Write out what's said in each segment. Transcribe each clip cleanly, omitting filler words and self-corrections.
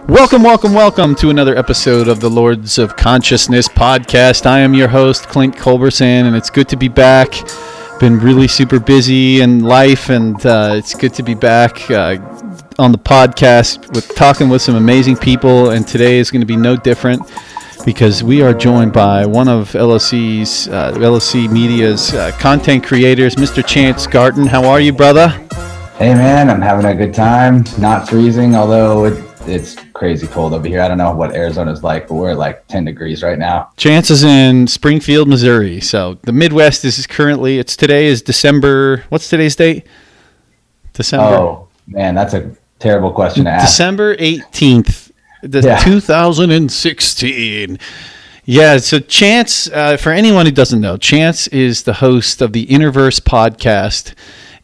Welcome to another episode of the Lords of Consciousness podcast. I am your host, Clint Culberson, and it's good to be back. Been really super busy in life, and it's good to be back on the podcast with talking with some amazing people, and today is going to be no different because we are joined by one of LOC Media's content creators, Mr. Chance-Garton. How are you, brother? Hey, man, I'm having a good time. Not freezing, although it's crazy cold over here. I don't know what Arizona's like, but we're at like 10 degrees right now. Chance is in Springfield, Missouri. So the Midwest is currently, today is December, what's today's date? December. Oh, man, that's a terrible question to ask. December 18th, 2016. Yeah, so Chance, for anyone who doesn't know, Chance is the host of the Innerverse Podcast.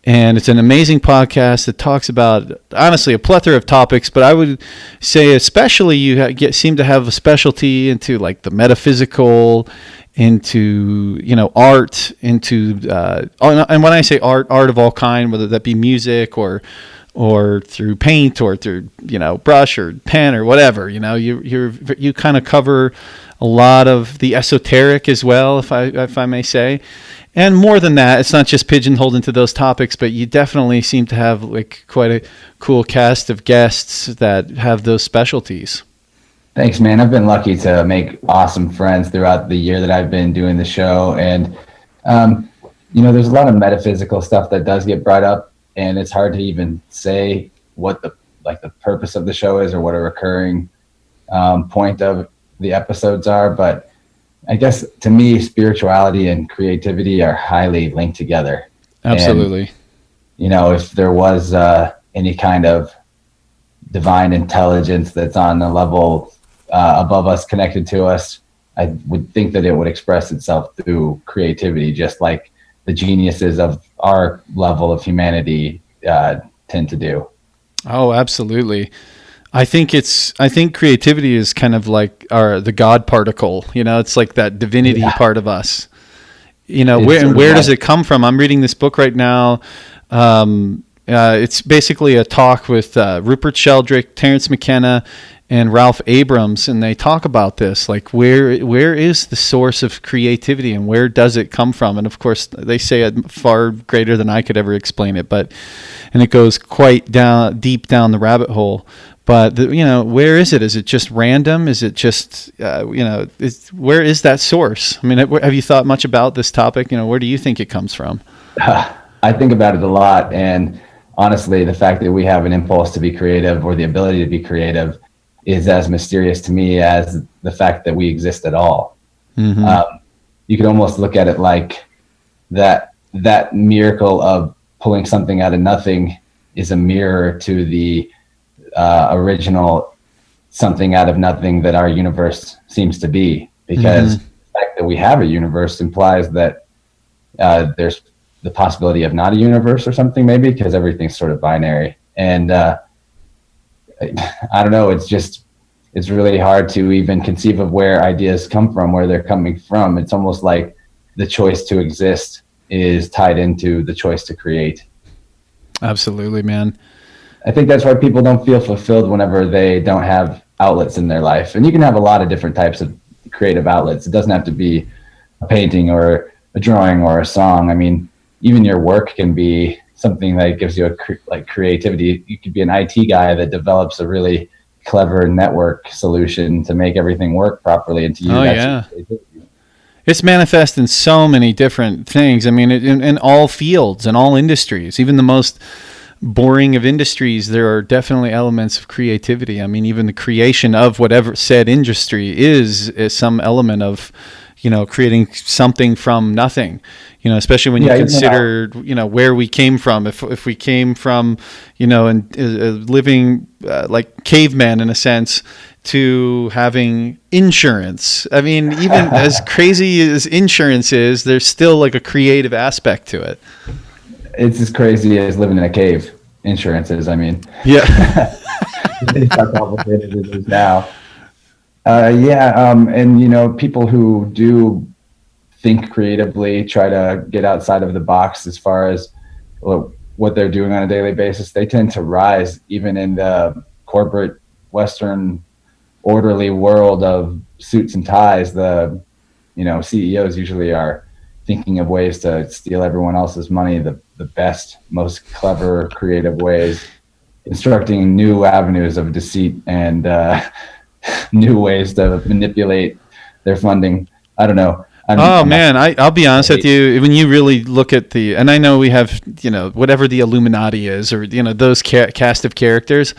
And it's an amazing podcast that talks about, honestly, a plethora of topics. But I would say especially you seem to have a specialty into like the metaphysical, into, art, into, and when I say art of all kind, whether that be music or through paint or through, brush or pen or whatever, you kind of cover a lot of the esoteric as well, if I may say. And more than that, it's not just pigeonholed into those topics, but you definitely seem to have like quite a cool cast of guests that have those specialties. Thanks, man. I've been lucky to make awesome friends throughout the year that I've been doing the show. And, there's a lot of metaphysical stuff that does get brought up, and it's hard to even say what the purpose of the show is or what a recurring point of the episodes are. But I guess to me, spirituality and creativity are highly linked together. Absolutely. And, if there was any kind of divine intelligence that's on a level above us, connected to us, I would think that it would express itself through creativity, just like the geniuses of our level of humanity tend to do. Oh, absolutely. I think creativity is kind of like the God particle, it's like that divinity part of us, where does it come from? I'm reading this book right now. It's basically a talk with Rupert Sheldrake, Terence McKenna, and Ralph Abrams. And they talk about this, like where is the source of creativity and where does it come from? And of course they say it far greater than I could ever explain it, and it goes quite deep down the rabbit hole. But, where is it? Is it just random? Is it just, where is that source? I mean, have you thought much about this topic? Where do you think it comes from? I think about it a lot. And honestly, the fact that we have an impulse to be creative or the ability to be creative is as mysterious to me as the fact that we exist at all. Mm-hmm. You could almost look at it like that miracle of pulling something out of nothing is a mirror to the original something out of nothing that our universe seems to be, because the fact that we have a universe implies that there's the possibility of not a universe or something, maybe, because everything's sort of binary. And I don't know, it's really hard to even conceive of where ideas come from, where they're coming from. It's almost like the choice to exist is tied into the choice to create. Absolutely, man. I think that's why people don't feel fulfilled whenever they don't have outlets in their life. And you can have a lot of different types of creative outlets. It doesn't have to be a painting or a drawing or a song. I mean, even your work can be something that gives you creativity. You could be an IT guy that develops a really clever network solution to make everything work properly. And to you, creativity. It's manifest in so many different things. I mean, in all fields and all industries, even the most boring of industries, there are definitely elements of creativity. I mean, even the creation of whatever said industry is some element of, creating something from nothing, especially when you consider, where we came from. If we came from, and living like cavemen in a sense, to having insurance. I mean, even as crazy as insurance is, there's still like a creative aspect to it. It's as crazy as living in a cave. Insurance is, I mean. Yeah. It's how complicated it is now. And, people who do think creatively, try to get outside of the box as far as what they're doing on a daily basis, they tend to rise even in the corporate Western orderly world of suits and ties, the CEOs usually are thinking of ways to steal everyone else's money, the best, most clever, creative ways, constructing new avenues of deceit and new ways to manipulate their funding. I don't know. Man, I'll be honest with you. When you really look at and I know we have, whatever the Illuminati is, or, those cast of characters.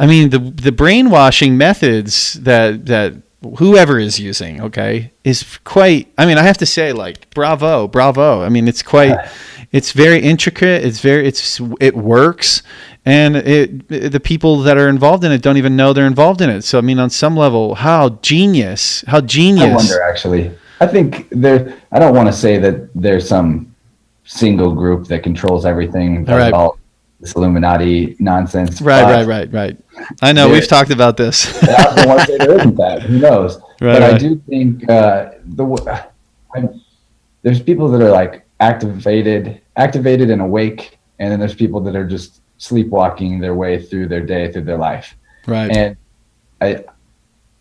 I mean, the brainwashing methods that whoever is using, okay, is quite, I mean, I have to say, like, bravo. I mean, it's very intricate. It works. And the people that are involved in it don't even know they're involved in it. So, I mean, on some level, how genius. I wonder, actually. I think I don't want to say that there's some single group that controls everything, does all this Illuminati nonsense. Right. I know, we've talked about this. I also want to say there isn't that. Who knows? I do think there's people that are like activated and awake, and then there's people that are just sleepwalking their way through their day, through their life. Right. And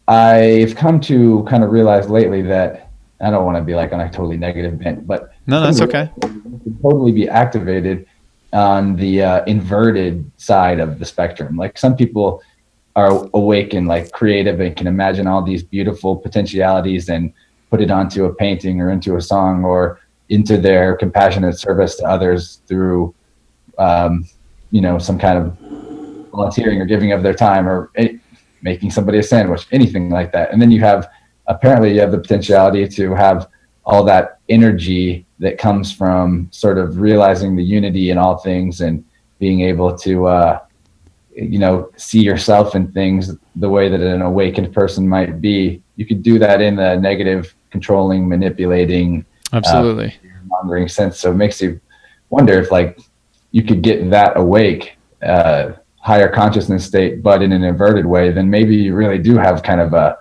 I've come to kind of realize lately that I don't want to be like on a totally negative bent, but no, that's okay. Totally be activated on the inverted side of the spectrum. Like, some people are awake and like creative and can imagine all these beautiful potentialities and put it onto a painting or into a song or into their compassionate service to others through, some kind of volunteering or giving of their time or making somebody a sandwich, anything like that. And then apparently you have the potentiality to have all that energy that comes from sort of realizing the unity in all things and being able to, see yourself in things the way that an awakened person might be. You could do that in the negative, controlling, manipulating, absolutely mongering sense. So it makes you wonder if like you could get that awake, higher consciousness state, but in an inverted way, then maybe you really do have kind of the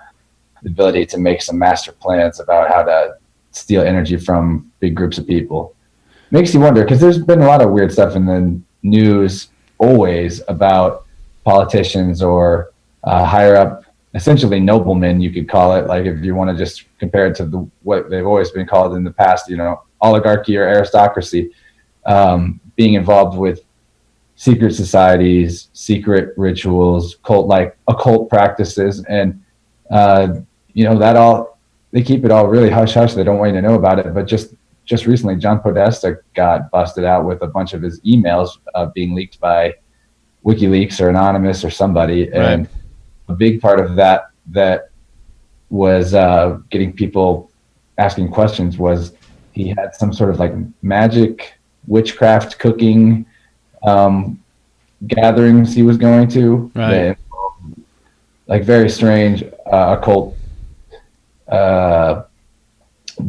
ability to make some master plans about how to steal energy from big groups of people. Makes you wonder, because there's been a lot of weird stuff in the news always about politicians or higher up, essentially noblemen, you could call it, like if you want to just compare it to what they've always been called in the past, oligarchy or aristocracy, being involved with secret societies, secret rituals, occult practices, and that all, they keep it all really hush hush. They don't want you to know about it. But just recently, John Podesta got busted out with a bunch of his emails being leaked by WikiLeaks or Anonymous or somebody. Right. And a big part of that was getting people asking questions was he had some sort of like magic, witchcraft, cooking gatherings he was going to. Right. Like very strange occult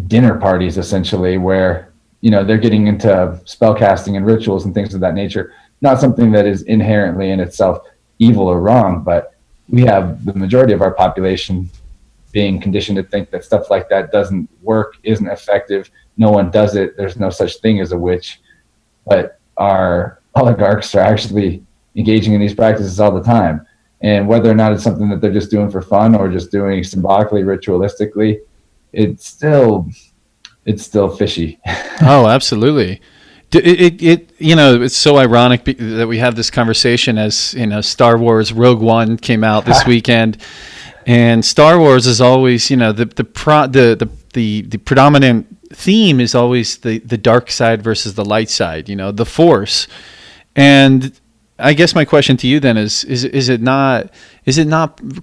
dinner parties, essentially, where they're getting into spell casting and rituals and things of that nature. Not something that is inherently in itself evil or wrong, but we have the majority of our population being conditioned to think that stuff like that doesn't work, isn't effective, no one does it, there's no such thing as a witch. But our oligarchs are actually engaging in these practices all the time. And whether or not it's something that they're just doing for fun or just doing symbolically, ritualistically, it's still fishy. Oh, absolutely. It's so ironic that we have this conversation as Star Wars Rogue One came out this weekend, and Star Wars is always the predominant theme is always the dark side versus the light side, the Force. And I guess my question to you then is it not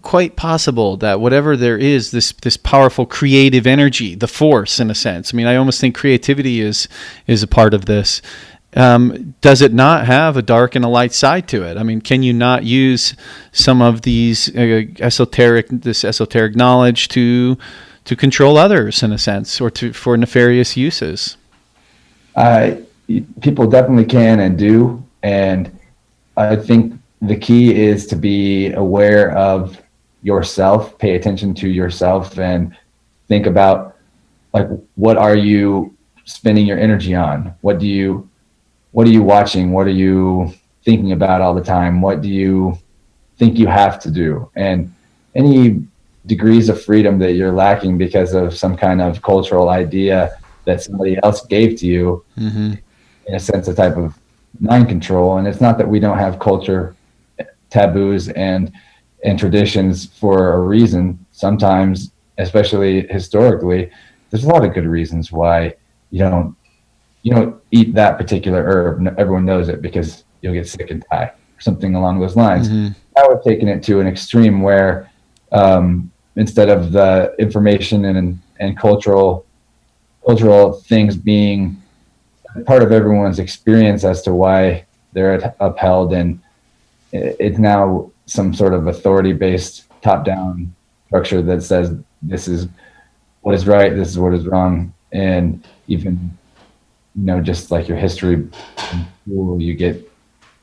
quite possible that whatever there is, this powerful creative energy, the Force in a sense, I mean, I almost think creativity is a part of this. Does it not have a dark and a light side to it? I mean, can you not use some of these esoteric knowledge to control others in a sense, or for nefarious uses? People definitely can and do, and I think the key is to be aware of yourself, pay attention to yourself, and think about, like, what are you spending your energy on? What are you watching? What are you thinking about all the time? What do you think you have to do. And any degrees of freedom that you're lacking because of some kind of cultural idea that somebody else gave to you, in a sense, a type of mind control. And it's not that we don't have culture taboos and traditions for a reason. Sometimes, especially historically, there's a lot of good reasons why you don't eat that particular herb. Everyone knows it because you'll get sick and die, or something along those lines. Now we've taken it to an extreme where instead of the information and cultural things being part of everyone's experience as to why they're upheld, and it's now some sort of authority-based top-down structure that says this is what is right, this is what is wrong. And even, just like your history in school, you get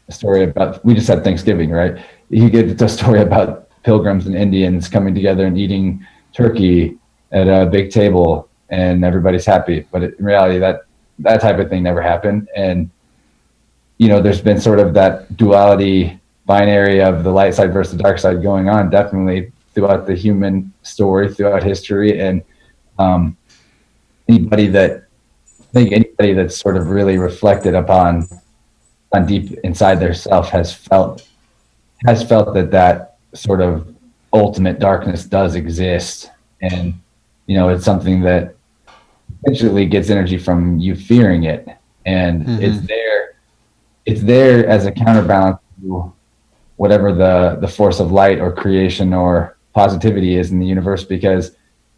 a story about, we just had Thanksgiving, right? You get a story about pilgrims and Indians coming together and eating turkey at a big table and everybody's happy. But in reality, that type of thing never happened. And, there's been sort of that duality binary of the light side versus the dark side going on definitely throughout the human story, throughout history. And anybody that's sort of really reflected upon deep inside their self has felt that sort of ultimate darkness does exist. And, it's something that essentially gets energy from you fearing it. And it's there as a counterbalance to whatever the force of light or creation or positivity is in the universe, because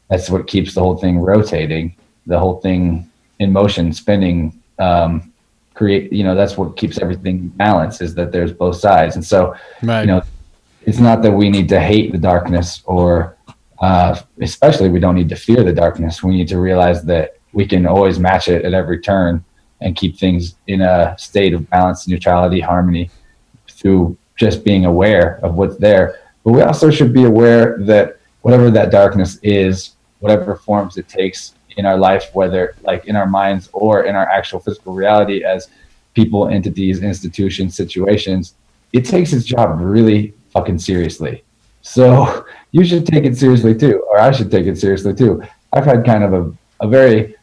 that's what keeps the whole thing rotating, the whole thing in motion, spinning, that's what keeps everything balanced, is that there's both sides. And so, it's not that we need to hate the darkness, or especially we don't need to fear the darkness. We need to realize that we can always match it at every turn and keep things in a state of balance, neutrality, harmony, through just being aware of what's there. But we also should be aware that whatever that darkness is, whatever forms it takes in our life, whether like in our minds or in our actual physical reality as people, entities, institutions, situations, it takes its job really fucking seriously. So you should take it seriously too, or I should take it seriously too. I've had kind of a very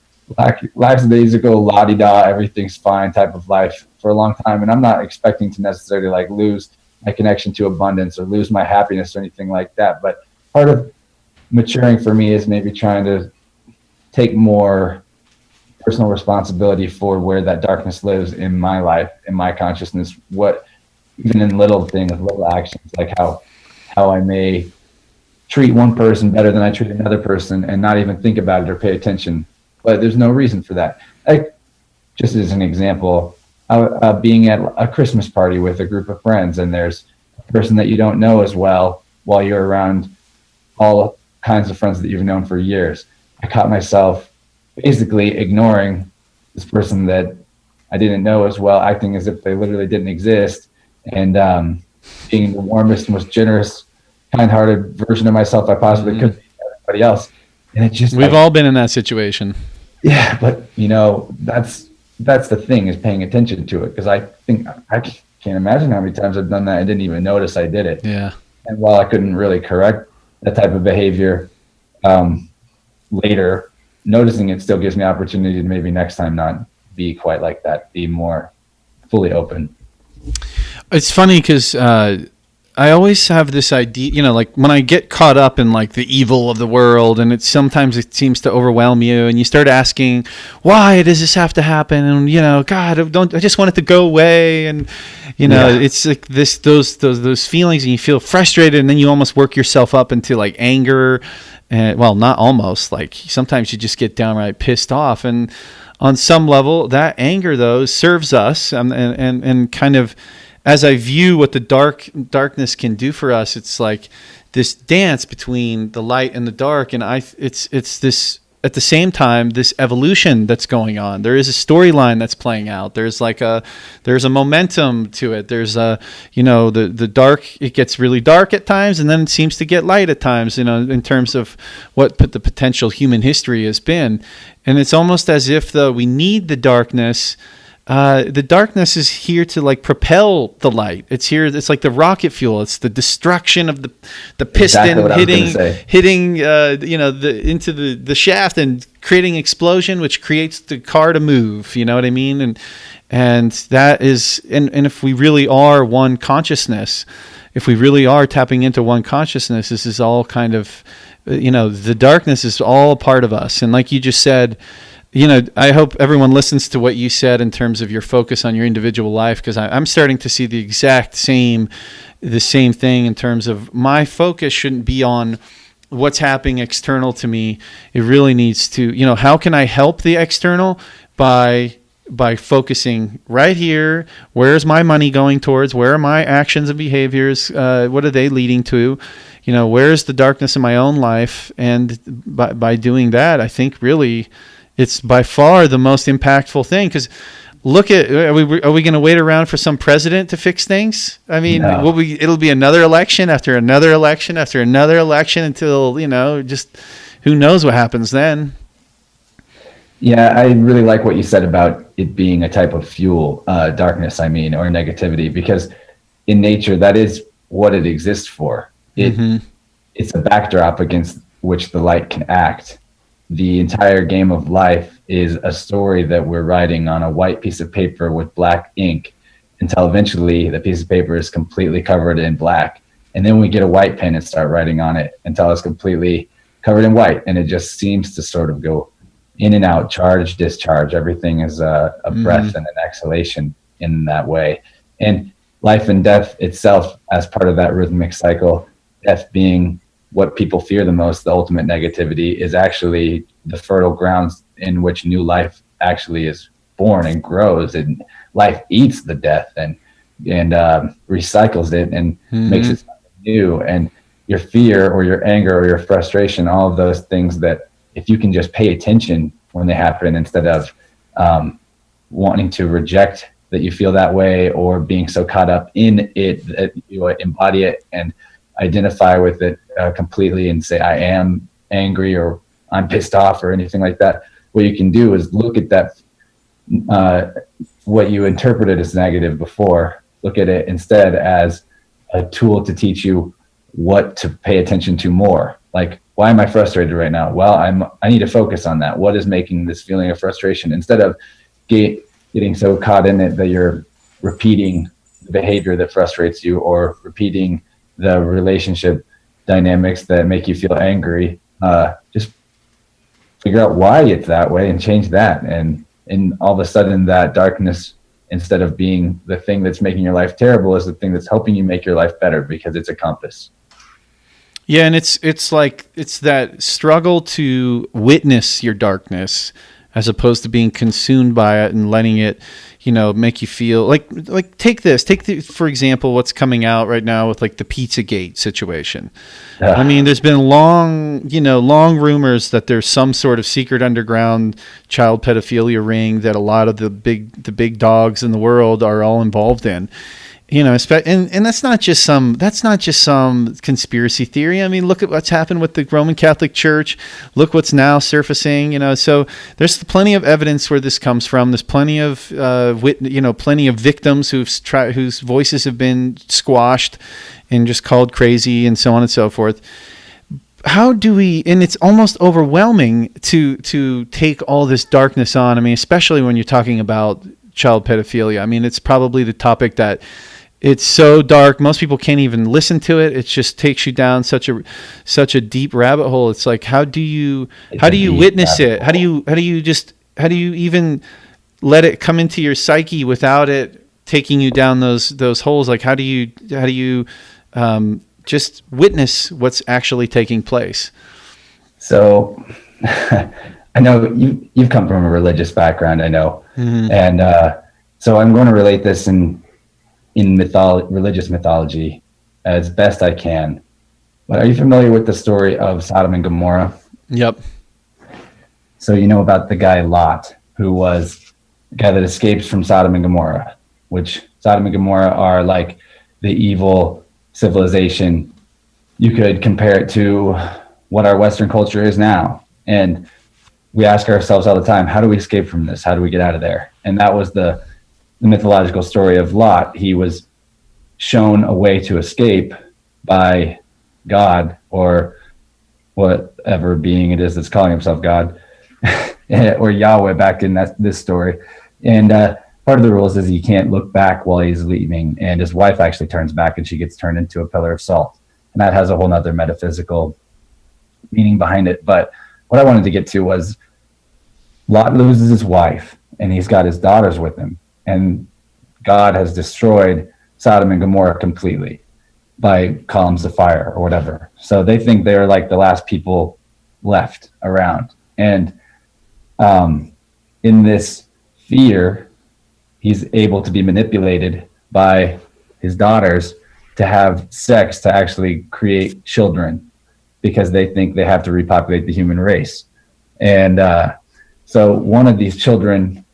lackadaisical, la-di-da, everything's fine type of life for a long time. And I'm not expecting to necessarily like lose my connection to abundance or lose my happiness or anything like that. But part of maturing for me is maybe trying to take more personal responsibility for where that darkness lives in my life, in my consciousness, what, even in little things, little actions, like how I may treat one person better than I treat another person and not even think about it or pay attention. But there's no reason for that. Like, just as an example, being at a Christmas party with a group of friends, and there's a person that you don't know as well while you're around all kinds of friends that you've known for years. I caught myself basically ignoring this person that I didn't know as well, acting as if they literally didn't exist, and being the warmest, most generous, kind-hearted version of myself I possibly could be to everybody else. And it just, we've all been in that situation. Yeah, but that's the thing, is paying attention to it, because I can't imagine how many times I've done that. I didn't even notice I did it. Yeah. And while I couldn't really correct that type of behavior later, noticing it still gives me opportunity to maybe next time not be quite like that, be more fully open. It's funny because I always have this idea, like when I get caught up in like the evil of the world, and sometimes it seems to overwhelm you, and you start asking, why does this have to happen? And God, I just want it to go away. And it's like those feelings, and you feel frustrated, and then you almost work yourself up into like anger, and well, not almost, like sometimes you just get downright pissed off. And on some level, that anger though serves us, and kind of, as I view what the darkness can do for us, it's like this dance between the light and the dark, and it's this, at the same time, this evolution that's going on. There is a storyline that's playing out. There's a momentum to it. There's the dark, it gets really dark at times, and then it seems to get light at times, in terms of what the potential human history has been. And it's almost as if though we need the darkness the darkness is here to like propel the light. It's here. It's like the rocket fuel. It's the destruction of the piston hitting into the shaft and creating explosion, which creates the car to move. You know what I mean? And that is, and if we really are one consciousness, if we really are tapping into one consciousness, this is all kind of, the darkness is all a part of us. And like you just said, I hope everyone listens to what you said in terms of your focus on your individual life, because I'm starting to see the same thing in terms of my focus shouldn't be on what's happening external to me. It really needs to, how can I help the external by focusing right here? Where's my money going towards? Where are my actions and behaviors? What are they leading to? Where's the darkness in my own life? And by doing that, I think really it's by far the most impactful thing. Because look at, are we going to wait around for some president to fix things? I mean, no. It'll be another election after another election after another election until, just who knows what happens then. Yeah, I really like what you said about it being a type of fuel, darkness, or negativity, because in nature, that is what it exists for. It's a backdrop against which the light can act. The entire game of life is a story that we're writing on a white piece of paper with black ink until eventually the piece of paper is completely covered in black. And then we get a white pen and start writing on it until it's completely covered in white. And it just seems to sort of go in and out, charge, discharge. Everything is a breath and an exhalation in that way. And life and death itself, as part of that rhythmic cycle, death being what people fear the most, the ultimate negativity, is actually the fertile grounds in which new life actually is born and grows. And life eats the death and recycles it and makes it something new. And your fear or your anger or your frustration, all of those things that if you can just pay attention when they happen, instead of wanting to reject that you feel that way, or being so caught up in it that you embody it and identify with it completely and say, I am angry or I'm pissed off or anything like that. What you can do is look at that, what you interpreted as negative before, look at it instead as a tool to teach you what to pay attention to more. Like, why am I frustrated right now? Well, I need to focus on that. What is making this feeling of frustration? Instead of getting so caught in it that you're repeating the behavior that frustrates you, or repeating the relationship dynamics that make you feel angry, just figure out why it's that way and change that. And all of a sudden that darkness, instead of being the thing that's making your life terrible, is the thing that's helping you make your life better, because it's a compass. Yeah, and it's that struggle to witness your darkness as opposed to being consumed by it and letting it, make you feel like take for example, what's coming out right now with like the Pizzagate situation. I mean, there's been long rumors that there's some sort of secret underground child pedophilia ring that a lot of the big dogs in the world are all involved in. And that's not just some conspiracy theory. I mean, look at what's happened with the Roman Catholic Church. Look what's now surfacing. So there's plenty of evidence where this comes from. There's plenty of plenty of victims whose voices have been squashed and just called crazy and so on and so forth. How do we? And it's almost overwhelming to take all this darkness on. I mean, especially when you're talking about child pedophilia. I mean, it's probably the topic that. It's so dark. Most people can't even listen to it. It just takes you down such a deep rabbit hole. It's like, how do you witness it? How do you even let it come into your psyche without it taking you down those holes? Like, how do you just witness what's actually taking place? So I know you've come from a religious background, I know. And so I'm going to relate this in religious mythology as best I can. But are you familiar with the story of Sodom and Gomorrah? Yep. So you know about the guy Lot, who was the guy that escapes from Sodom and Gomorrah, which Sodom and Gomorrah are like the evil civilization. You could compare it to what our Western culture is now. And we ask ourselves all the time, how do we escape from this? How do we get out of there? And that was the the mythological story of Lot, he was shown a way to escape by God, or whatever being it is that's calling himself God, or Yahweh back in this story. And part of the rules is he can't look back while he's leaving, and his wife actually turns back and she gets turned into a pillar of salt. And that has a whole nother metaphysical meaning behind it. But what I wanted to get to was Lot loses his wife and he's got his daughters with him. And God has destroyed Sodom and Gomorrah completely by columns of fire or whatever. So they think they're like the last people left around. And in this fear, he's able to be manipulated by his daughters to have sex to actually create children, because they think they have to repopulate the human race. And so one of these children,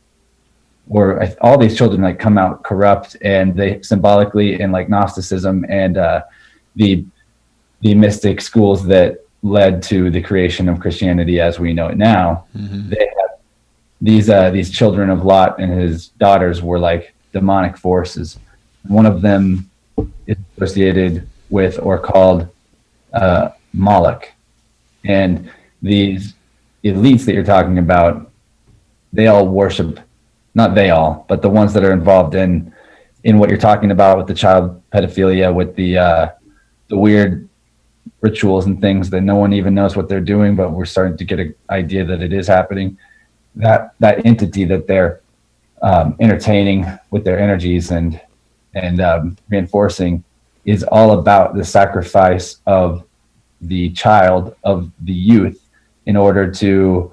or all these children, like come out corrupt, and they symbolically, in like Gnosticism and the mystic schools that led to the creation of Christianity as we know it now, they have these children of Lot and his daughters were like demonic forces. One of them is associated with or called Moloch. And these elites that you're talking about, they all worship, not they all, but the ones that are involved in what you're talking about with the child pedophilia, with the weird rituals and things that no one even knows what they're doing, but we're starting to get an idea that it is happening. That entity that they're entertaining with their energies and reinforcing is all about the sacrifice of the child, of the youth, in order to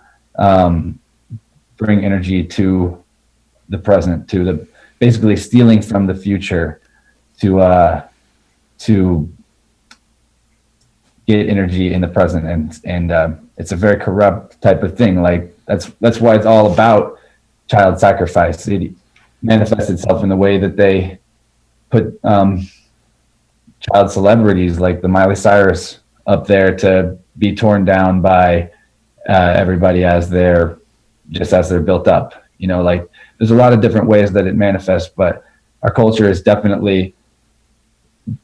bring energy to the present, to the basically stealing from the future to get energy in the present. And it's a very corrupt type of thing. Like that's why it's all about child sacrifice. It manifests itself in the way that they put child celebrities like the Miley Cyrus up there to be torn down by everybody as they're built up. You know, like there's a lot of different ways that it manifests, but our culture is definitely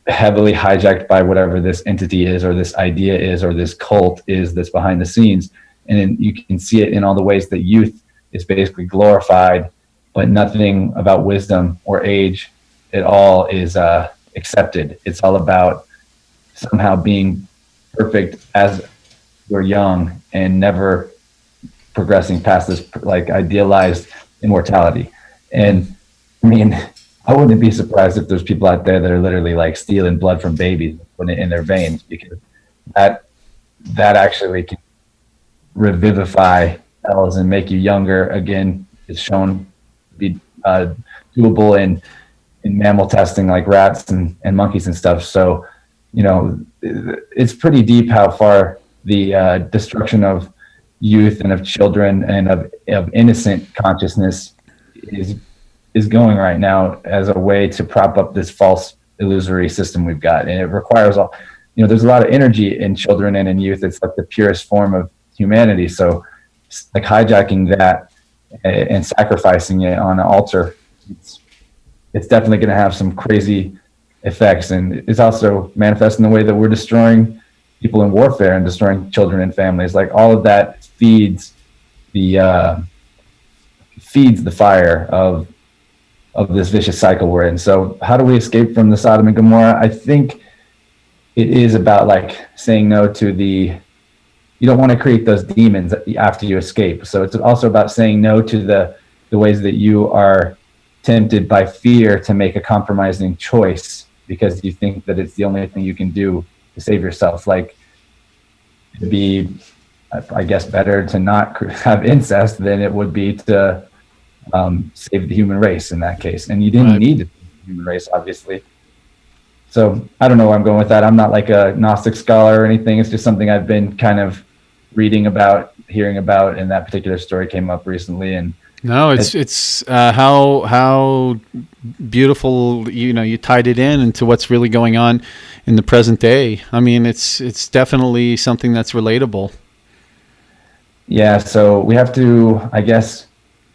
heavily hijacked by whatever this entity is, or this idea is, or this cult is that's behind the scenes. And then you can see it in all the ways that youth is basically glorified, but nothing about wisdom or age at all is accepted. It's all about somehow being perfect as we're young and never progressing past this like idealized immortality. And I mean, I wouldn't be surprised if there's people out there that are literally like stealing blood from babies, putting it in their veins, because that actually can revivify cells and make you younger again. It's shown to be doable in mammal testing, like rats and monkeys and stuff. So, you know, it's pretty deep how far the destruction of youth and of children and of innocent consciousness is going right now as a way to prop up this false illusory system we've got. And it requires all, you know, there's a lot of energy in children and in youth. It's like the purest form of humanity. So like hijacking that and sacrificing it on an altar, it's definitely going to have some crazy effects. And it's also manifest in the way that we're destroying people in warfare and destroying children and families. Like all of that feeds the fire of this vicious cycle we're in. So how do we escape from the Sodom and Gomorrah? I think it is about like saying no to you don't want to create those demons after you escape. So it's also about saying no to the ways that you are tempted by fear to make a compromising choice because you think that it's the only thing you can do to save yourself. Like it'd be, I guess, better to not have incest than it would be to save the human race in that case. And you didn't need to save the human race, obviously. So I don't know where I'm going with that. I'm not like a Gnostic scholar or anything. It's just something I've been kind of reading about, hearing about, and that particular story came up recently. And no, it's how beautiful, you know, you tied it into what's really going on in the present day. I mean, it's definitely something that's relatable. Yeah, so we have to, I guess,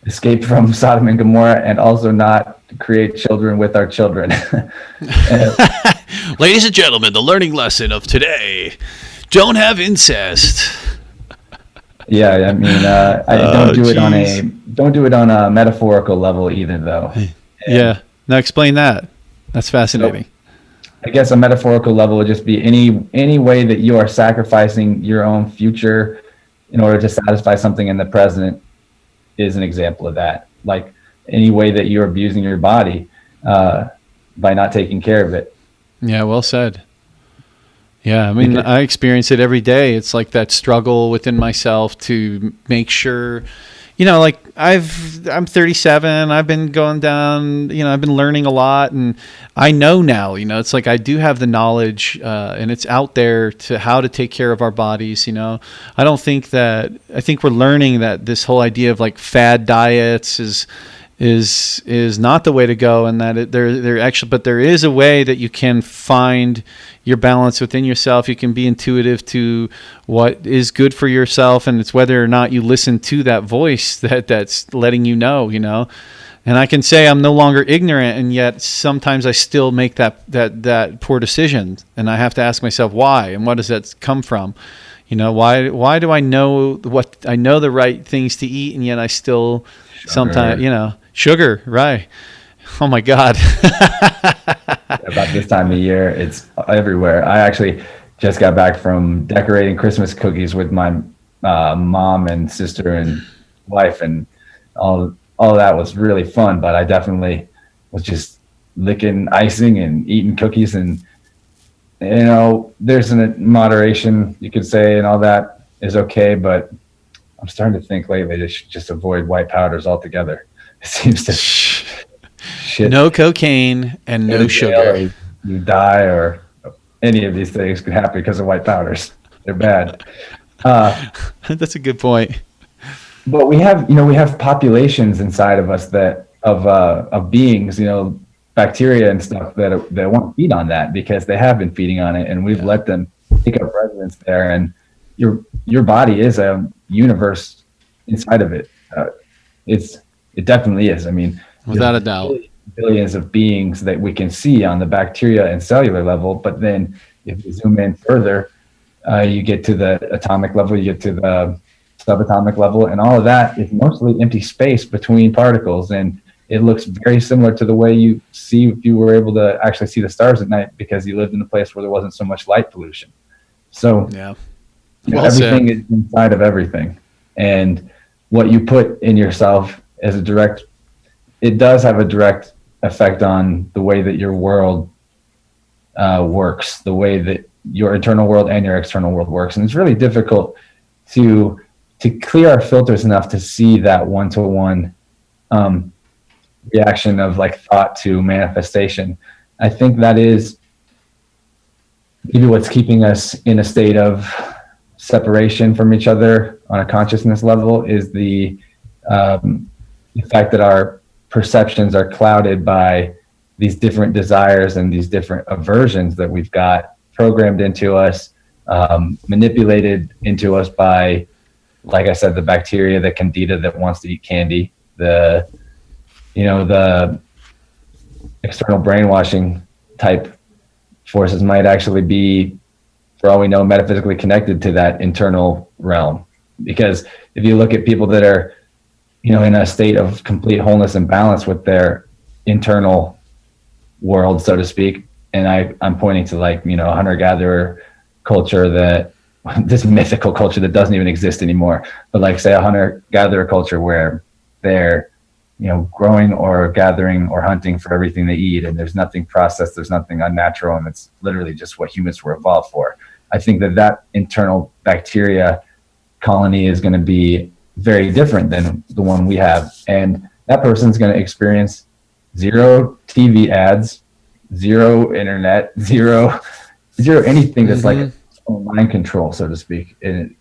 escape from Sodom and Gomorrah, and also not create children with our children. Ladies and gentlemen, the learning lesson of today: don't have incest. Yeah, I mean, don't do it on a metaphorical level either, though. Yeah. Now explain that. That's fascinating. So, I guess a metaphorical level would just be any way that you are sacrificing your own future in order to satisfy something in the present is an example of that. Like any way that you're abusing your body by not taking care of it. Yeah, well said. Yeah, I mean, I experience it every day. It's like that struggle within myself to make sure, like I'm 37. I've been going down, I've been learning a lot, and I know now, it's like I do have the knowledge, and it's out there to how to take care of our bodies. I think we're learning that this whole idea of like fad diets is not the way to go, and that but there is a way that you can find your balance within yourself. You can be intuitive to what is good for yourself, and it's whether or not you listen to that voice that's letting you know. And I can say I'm no longer ignorant, and yet sometimes I still make that poor decision, and I have to ask myself why, and what does that come from? Why do I know the right things to eat, and yet I still sometimes, sugar, right? Oh my God. About this time of year, it's everywhere. I actually just got back from decorating Christmas cookies with my mom and sister and wife, and all that was really fun. But I definitely was just licking icing and eating cookies, and there's a moderation, you could say, and all that is okay. But I'm starting to think lately they should just avoid white powders altogether. It seems to shit. No cocaine and no sugar. You die, or any of these things can happen because of white powders. They're bad. That's a good point. But we have populations inside of us of beings, bacteria and stuff that won't feed on that because they have been feeding on it, and we've let them take up residence there. And your body is a universe inside of it. It definitely is. I mean, without a doubt, billions of beings that we can see on the bacteria and cellular level. But then if you zoom in further, you get to the atomic level, you get to the subatomic level, and all of that is mostly empty space between particles. And it looks very similar to the way you see if you were able to actually see the stars at night because you lived in a place where there wasn't so much light pollution. So everything is inside of everything. And what you put in yourself it does have a direct effect on the way that your world works, the way that your internal world and your external world works. And it's really difficult to clear our filters enough to see that one-to-one reaction of like thought to manifestation. I think that is maybe what's keeping us in a state of separation from each other on a consciousness level, is the fact that our perceptions are clouded by these different desires and these different aversions that we've got programmed into us, manipulated into us by, like I said, the bacteria, the candida that wants to eat candy, the external brainwashing type forces might actually be, for all we know, metaphysically connected to that internal realm. Because if you look at people that are, in a state of complete wholeness and balance with their internal world, so to speak, and I'm pointing to like, hunter-gatherer culture, this mythical culture that doesn't even exist anymore, but like say a hunter-gatherer culture where they're, growing or gathering or hunting for everything they eat, and there's nothing processed, there's nothing unnatural, and it's literally just what humans were evolved for. I think that internal bacteria colony is going to be very different than the one we have, and that person's going to experience zero TV ads, zero internet, zero anything that's like mind control, so to speak. And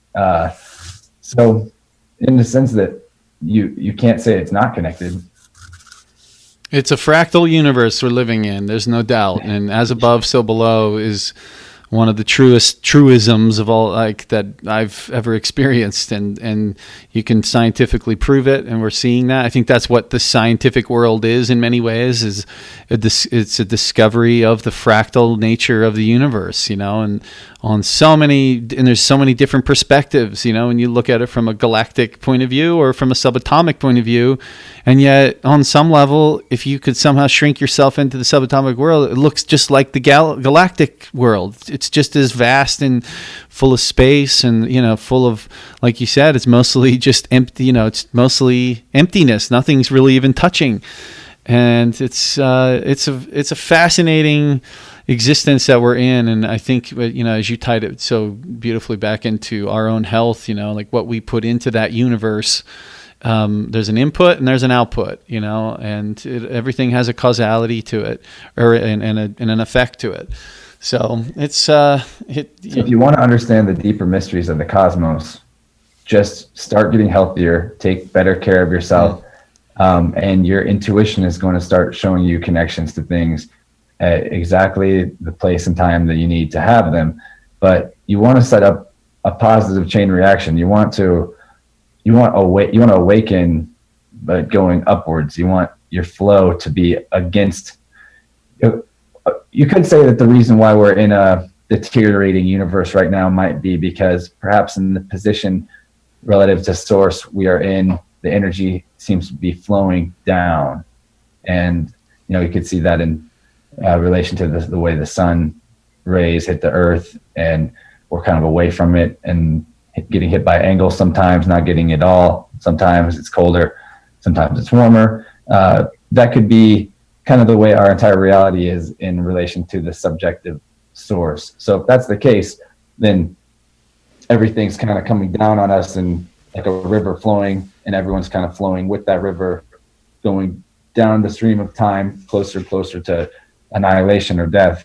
so in the sense that you can't say it's not connected. It's a fractal universe we're living in, there's no doubt. And as above, so below is one of the truest truisms of all, like, that I've ever experienced, and you can scientifically prove it, and we're seeing that. I think that's what the scientific world is in many ways, is it's a discovery of the fractal nature of the universe, and there's so many different perspectives, when you look at it from a galactic point of view or from a subatomic point of view. And yet on some level, if you could somehow shrink yourself into the subatomic world, it looks just like the galactic world. It's just as vast and full of space, and full of, like you said, it's mostly just empty. It's mostly emptiness. Nothing's really even touching, and it's a fascinating existence that we're in. And I think, as you tied it so beautifully back into our own health, like what we put into that universe. There's an input and there's an output, and everything has a causality to it, and an effect to it. So it's if you want to understand the deeper mysteries of the cosmos, just start getting healthier, take better care of yourself, and your intuition is going to start showing you connections to things at exactly the place and time that you need to have them. But you want to set up a positive chain reaction. You want to awaken, but going upwards. You want your flow to be against. You could say that the reason why we're in a deteriorating universe right now might be because perhaps in the position relative to source we are in, the energy seems to be flowing down. And, you could see that in relation to the way the sun rays hit the earth, and we're kind of away from it and getting hit by angles sometimes, not getting it all. Sometimes it's colder, sometimes it's warmer. That could be kind of the way our entire reality is in relation to the subjective source. So if that's the case, then everything's kind of coming down on us, and like a river flowing, and everyone's kind of flowing with that river, going down the stream of time, closer to annihilation or death.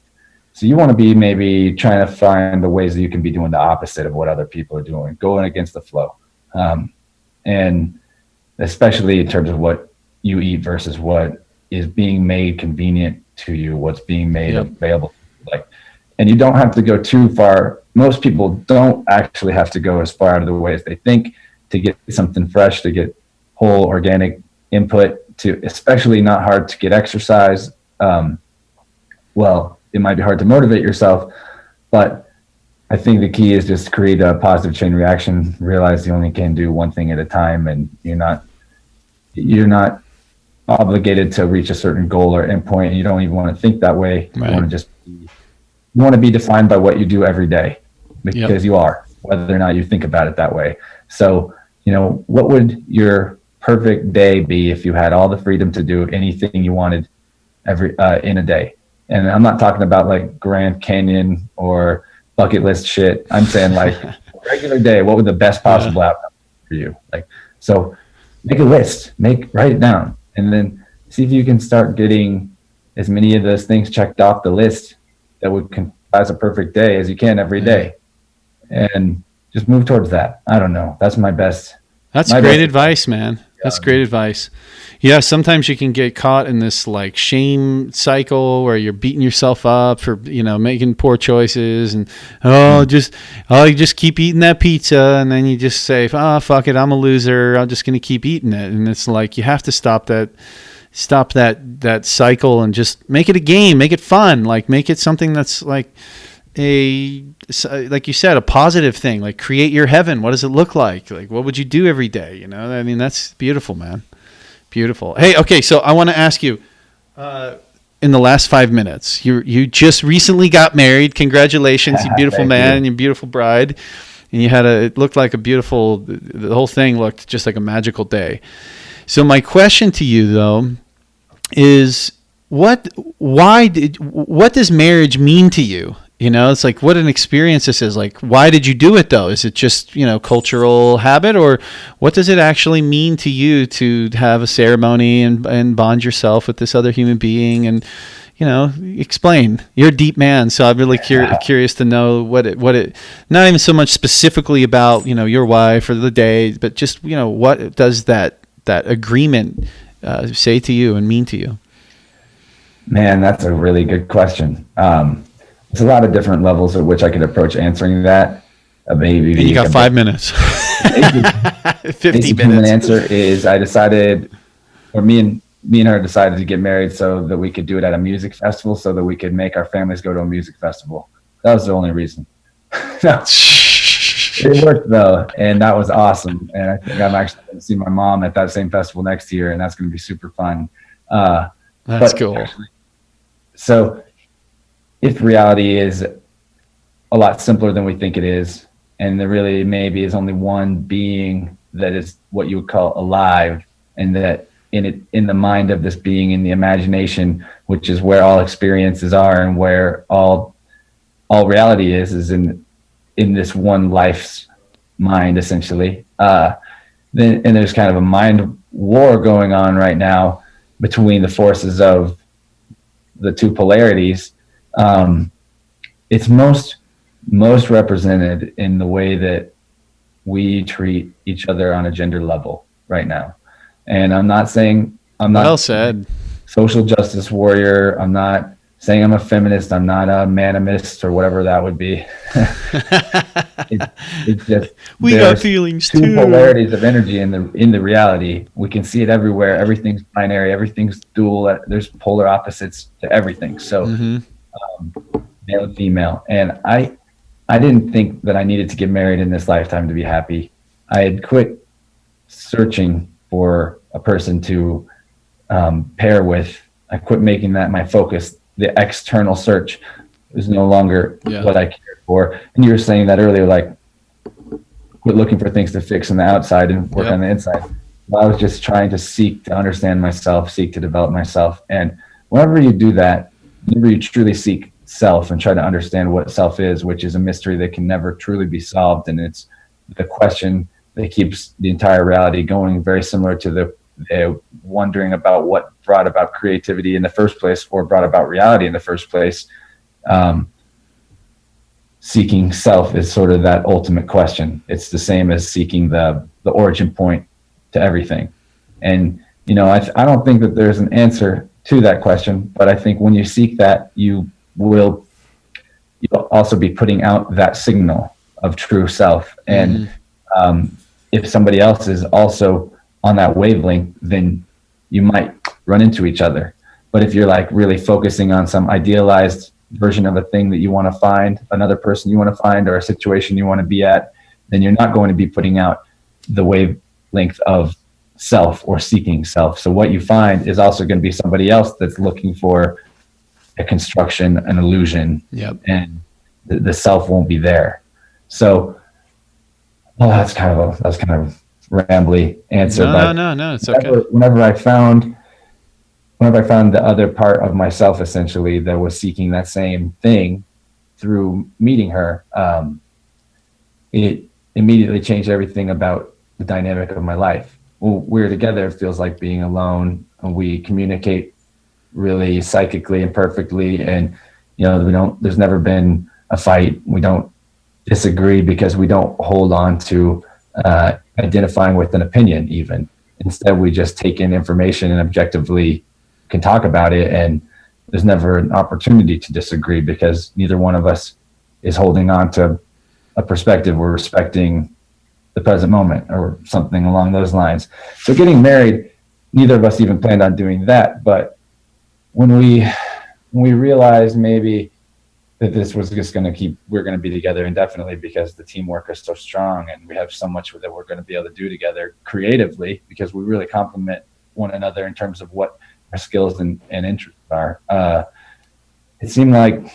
So you want to be maybe trying to find the ways that you can be doing the opposite of what other people are doing, going against the flow. And especially in terms of what you eat versus what is being made convenient to you, what's being made available. And you don't have to go too far. Most people don't actually have to go as far out of the way as they think to get something fresh, to get whole organic input, to especially not hard to get exercise. Well, it might be hard to motivate yourself, but I think the key is just create a positive chain reaction, realize you only can do one thing at a time, and you're not obligated to reach a certain goal or endpoint, and you don't even want to think that way. Right. You want to be defined by what you do every day, because you are, whether or not you think about it that way. So, what would your perfect day be if you had all the freedom to do anything you wanted in a day? And I'm not talking about like Grand Canyon or bucket list shit. I'm saying like a regular day, what would the best possible outcome for you? So make a list, write it down, and then see if you can start getting as many of those things checked off the list that would comprise a perfect day as you can every day. And just move towards that. I don't know. That's my best. That's great advice, man. That's great advice. Yeah, sometimes you can get caught in this like shame cycle where you're beating yourself up for, making poor choices, and you just keep eating that pizza, and then you just say, fuck it, I'm a loser, I'm just going to keep eating it. And it's like you have to stop that cycle and just make it a game, make it fun, like make it something that's like like you said, a positive thing, like create your heaven. What does it look like? Like, what would you do every day? I mean, that's beautiful, man. Beautiful. Hey, okay. So I want to ask you, in the last 5 minutes, you just recently got married. Congratulations, you beautiful man and your beautiful bride. And it looked like the whole thing looked just like a magical day. So my question to you though is, what does marriage mean to you? It's like, what an experience this is. Like, why did you do it though? Is it just, cultural habit, or what does it actually mean to you to have a ceremony and bond yourself with this other human being? And, explain. You're a deep man, so I'm really curious to know what it, not even so much specifically about, your wife or the day, but just, what does that agreement say to you and mean to you? Man, that's a really good question. there's a lot of different levels at which I could approach answering that. Maybe And you got 5 minutes. 50 human minutes. answer is I decided, or me and her decided to get married so that we could do it at a music festival, so that we could make our families go to a music festival. That was the only reason. No, it worked though, and that was awesome. And I think I'm actually going to see my mom at that same festival next year, and that's going to be super fun. That's cool. So if reality is a lot simpler than we think it is, and there really maybe is only one being that is what you would call alive, and that in the mind of this being, in the imagination, which is where all experiences are and where all reality is in this one life's mind, essentially. Then there's kind of a mind war going on right now between the forces of the two polarities. It's most represented in the way that we treat each other on a gender level right now. And I'm not saying I'm not well said social justice warrior. I'm not saying I'm a feminist. I'm not a manimist or whatever that would be. It's just we got feelings two too. polarities of energy in the reality. We can see it everywhere. Everything's binary. Everything's dual. There's polar opposites to everything. So male and female. And I didn't think that I needed to get married in this lifetime to be happy. I had quit searching for a person to pair with. I quit making that my focus. The external search is no longer what I cared for. And you were saying that earlier, like, quit looking for things to fix on the outside and work on the inside. Well, I was just trying to seek to understand myself, seek to develop myself. And whenever you do that, whenever you truly seek self and try to understand what self is, which is a mystery that can never truly be solved, and it's the question that keeps the entire reality going, very similar to the wondering about what brought about creativity in the first place, or brought about reality in the first place. Seeking self is sort of that ultimate question. It's the same as seeking the origin point to everything. And I don't think that there's an answer to that question, but I think when you seek that, you'll also be putting out that signal of true self. And if somebody else is also on that wavelength, then you might run into each other. But if you're like really focusing on some idealized version of a thing that you want to find, another person you want to find, or a situation you want to be at, then you're not going to be putting out the wavelength of self or seeking self. So what you find is also going to be somebody else that's looking for a construction, an illusion, and the self won't be there. So, that's kind of rambly answer. No, it's okay. Whenever I found the other part of myself, essentially, that was seeking that same thing through meeting her, it immediately changed everything about the dynamic of my life. When we're together, it feels like being alone, and we communicate really psychically and perfectly. And, there's never been a fight. We don't disagree because we don't hold on to identifying with an opinion even. Instead, we just take in information and objectively can talk about it, and there's never an opportunity to disagree because neither one of us is holding on to a perspective. We're respecting the present moment or something along those lines. So getting married, neither of us even planned on doing that. But when we realized maybe that this was just we're going to be together indefinitely because the teamwork is so strong and we have so much that we're going to be able to do together creatively, because we really complement one another in terms of what our skills and interests are. It seemed like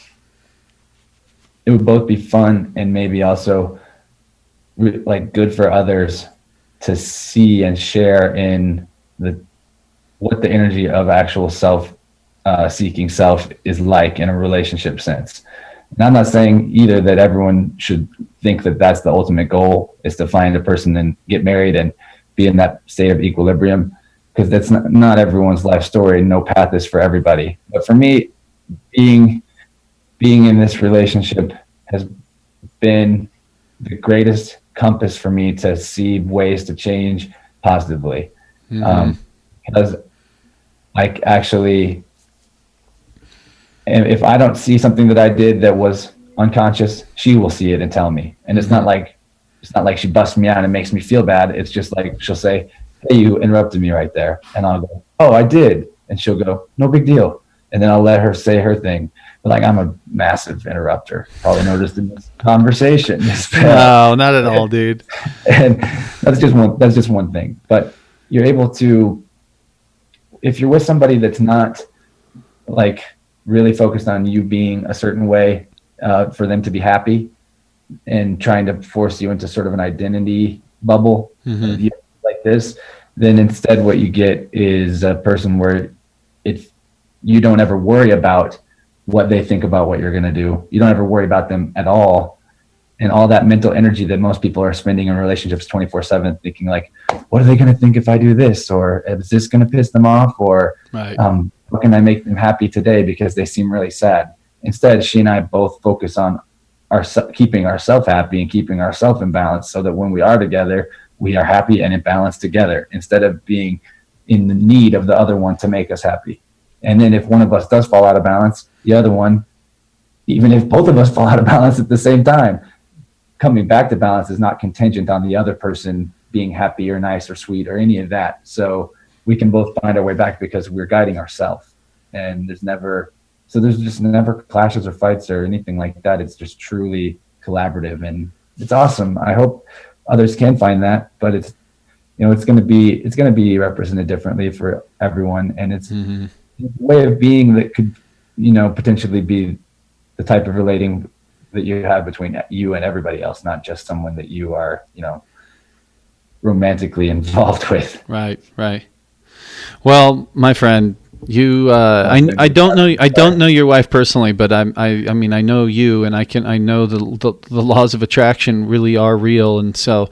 it would both be fun and maybe also like good for others to see and share in what the energy of actual self, seeking self is like in a relationship sense. And I'm not saying either that everyone should think that that's the ultimate goal, is to find a person and get married and be in that state of equilibrium, because that's not everyone's life story. No path is for everybody. But for me, being in this relationship has been the greatest compass for me to see ways to change positively. Because I actually And if I don't see something that I did that was unconscious, she will see it and tell me. And it's not like she busts me out and makes me feel bad. It's just like she'll say, "Hey, you interrupted me right there," and I'll go, "Oh, I did," and she'll go, "No big deal," and then I'll let her say her thing. But like, I'm a massive interrupter. Probably noticed in this conversation. No, not at all, dude. And that's just one thing. But you're able to, if you're with somebody that's not like really focused on you being a certain way, for them to be happy, and trying to force you into sort of an identity bubble like this, then instead what you get is a person where you don't ever worry about what they think about what you're going to do. You don't ever worry about them at all. And all that mental energy that most people are spending in relationships 24/7, thinking like, what are they going to think if I do this? Or is this going to piss them off? Or right. What can I make them happy today because they seem really sad? Instead, she and I both focus on keeping ourselves happy and keeping ourselves in balance, so that when we are together, we are happy and in balance together, instead of being in the need of the other one to make us happy. And then if one of us does fall out of balance, the other one, even if both of us fall out of balance at the same time, coming back to balance is not contingent on the other person being happy or nice or sweet or any of that. So we can both find our way back because we're guiding ourselves. And there's just never clashes or fights or anything like that. It's just truly collaborative, and it's awesome. I hope others can find that, but it's going to be represented differently for everyone. And it's a way of being that could, potentially be the type of relating that you have between you and everybody else, not just someone that you are, romantically involved with. Right. Well, my friend, you, I don't know your wife personally, but I mean, I know you, and I know the laws of attraction really are real. And so,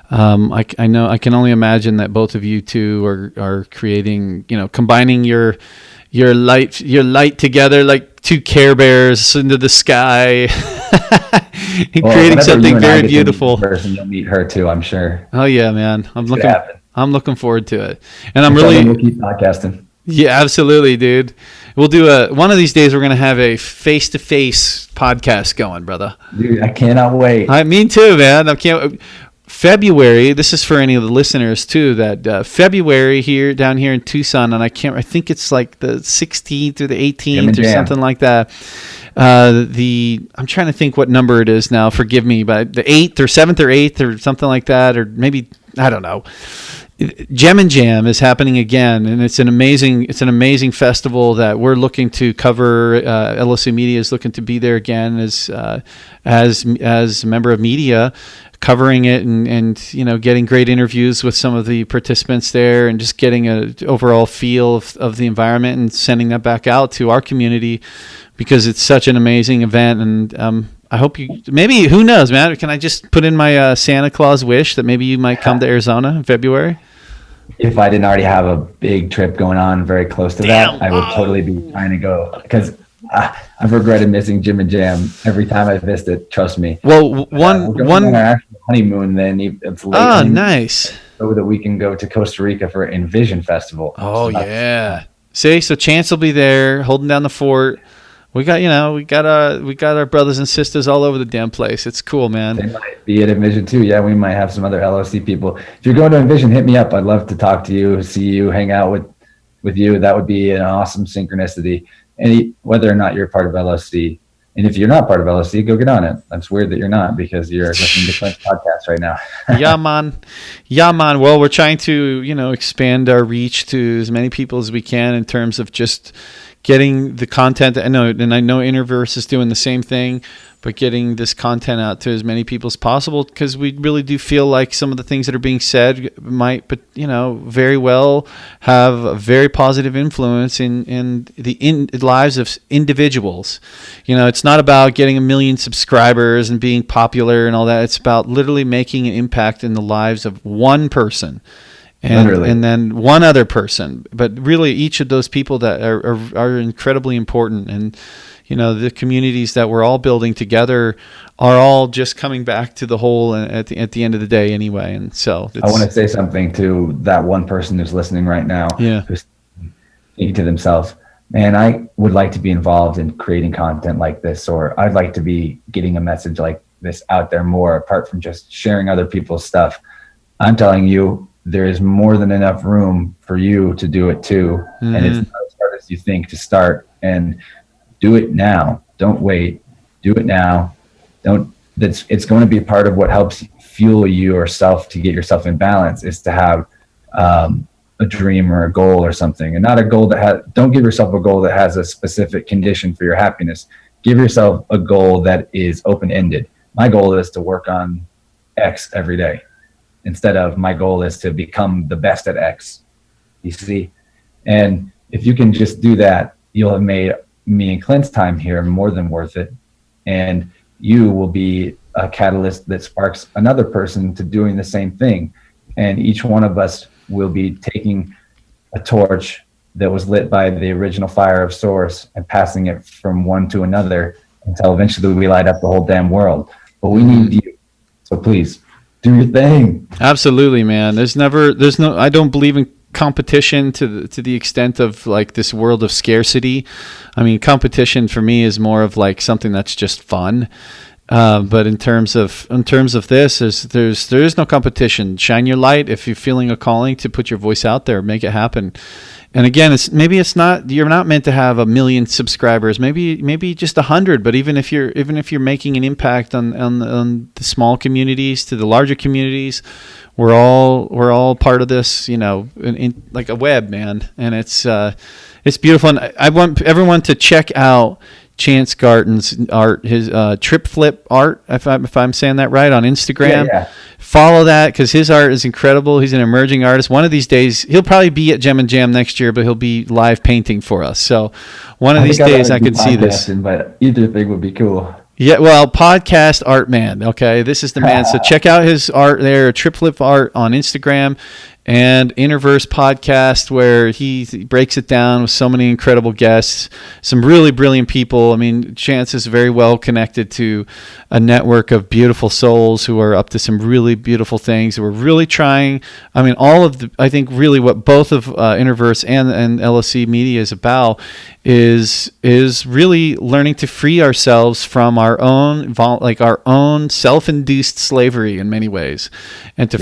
I can only imagine that both of you two are creating, combining your light together like two Care Bears into the sky, and creating something very beautiful. You'll meet her too, I'm sure. Oh yeah, man. I'm looking forward to it. And we'll keep podcasting. Yeah, absolutely, dude. We'll do one of these days. We're going to have a face-to-face podcast going, brother. Dude, I cannot wait. Me too, man. February, this is for any of the listeners too, that February down here in Tucson, and I think it's like the 16th or the 18th or something like that. I'm trying to think what number it is now, forgive me, but the 8th or 7th or 8th or something like that, or maybe, I don't know. Gem and Jam is happening again, and it's an amazing festival that we're looking to cover. LOC Media is looking to be there again as a member of media, covering it and getting great interviews with some of the participants there, and just getting an overall feel of the environment and sending that back out to our community, because it's such an amazing event. And I hope maybe, who knows, man, can I just put in my Santa Claus wish that maybe you might come to Arizona in February? If I didn't already have a big trip going on very close to that, I would totally be trying to go, because I've regretted missing Gym and Jam every time I missed it. Trust me. Well, we're going on our actual honeymoon, then it's late. Oh, nice. So that we can go to Costa Rica for Envision Festival. Oh, yeah. See, so Chance will be there holding down the fort. We got our brothers and sisters all over the damn place. It's cool, man. They might be at Envision too. Yeah, we might have some other LOC people. If you're going to Envision, hit me up. I'd love to talk to you, see you, hang out with you. That would be an awesome synchronicity. And whether or not you're part of LOC, and if you're not part of LOC, go get on it. That's weird that you're not, because you're listening to Clint's podcast right now. Yeah, man. Well, we're trying to expand our reach to as many people as we can in terms of just getting the content. I know Innerverse is doing the same thing, but getting this content out to as many people as possible, because we really do feel like some of the things that are being said might, but very well have a very positive influence in the lives of individuals. It's not about getting 1 million subscribers and being popular and all that. It's about literally making an impact in the lives of one person. And then one other person, but really each of those people that are incredibly important. And the communities that we're all building together are all just coming back to the whole at the end of the day anyway. And so I want to say something to that one person who's listening right now, yeah, who's thinking to themselves, man, I would like to be involved in creating content like this, or I'd like to be getting a message like this out there more, apart from just sharing other people's stuff. I'm telling you, there is more than enough room for you to do it too. Mm-hmm. And it's not as hard as you think to start, and do it now. Don't wait. Do it now. It's going to be part of what helps fuel yourself to get yourself in balance, is to have a dream or a goal or something, and not a goal don't give yourself a goal that has a specific condition for your happiness. Give yourself a goal that is open-ended. My goal is to work on X every day, instead of my goal is to become the best at X, you see? And if you can just do that, you'll have made me and Clint's time here more than worth it. And you will be a catalyst that sparks another person to doing the same thing. And each one of us will be taking a torch that was lit by the original fire of source and passing it from one to another until eventually we light up the whole damn world. But we need you. So please do your thing. Absolutely, man. I don't believe in competition to the extent of like this world of scarcity. I mean, competition for me is more of like something that's just fun. But in terms of this, there is no competition. Shine your light. If you're feeling a calling to put your voice out there, make it happen. And again, you're not meant to have 1 million subscribers. Maybe just 100. But even if you're making an impact on the small communities to the larger communities, we're all part of this. In like a web, man. And it's beautiful. And I want everyone to check out chance-garton's art, his trip flip art, if I'm saying that right, on Instagram. Yeah. Follow that, because his art is incredible. He's an emerging artist. One of these days, he'll probably be at Gem and Jam next year, but he'll be live painting for us. So one of these days I can see this. But either thing would be cool. Yeah, well, podcast art man. Okay, this is the man. So check out his art there, trip flip art on Instagram, and Innerverse Podcast, where he breaks it down with so many incredible guests, some really brilliant people. I mean, Chance is very well connected to a network of beautiful souls who are up to some really beautiful things. We're really trying. I mean, I think really what both of Innerverse and LOC Media is about is really learning to free ourselves from our own self-induced slavery in many ways, and to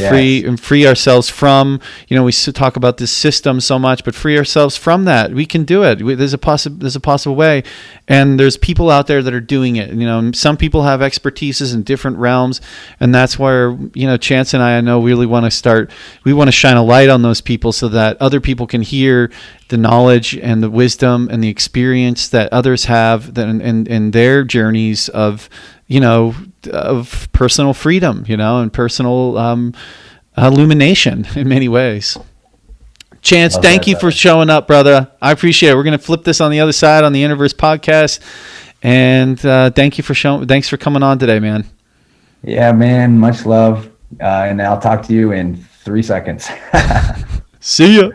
free ourselves from, we talk about this system so much, but free ourselves from that. We can do it. There's a possible way, and there's people out there that are doing it. Some people have expertises in different realms, and that's where Chance and I know really want to shine a light on those people so that other people can hear the knowledge and the wisdom and the experience that others have in their journeys of personal freedom, and personal illumination in many ways. Chance, thank you for showing up, brother. I appreciate it. We're going to flip this on the other side on the Innerverse Podcast, and thanks for coming on today, man. Yeah, man. Much love, and I'll talk to you in 3 seconds. See ya.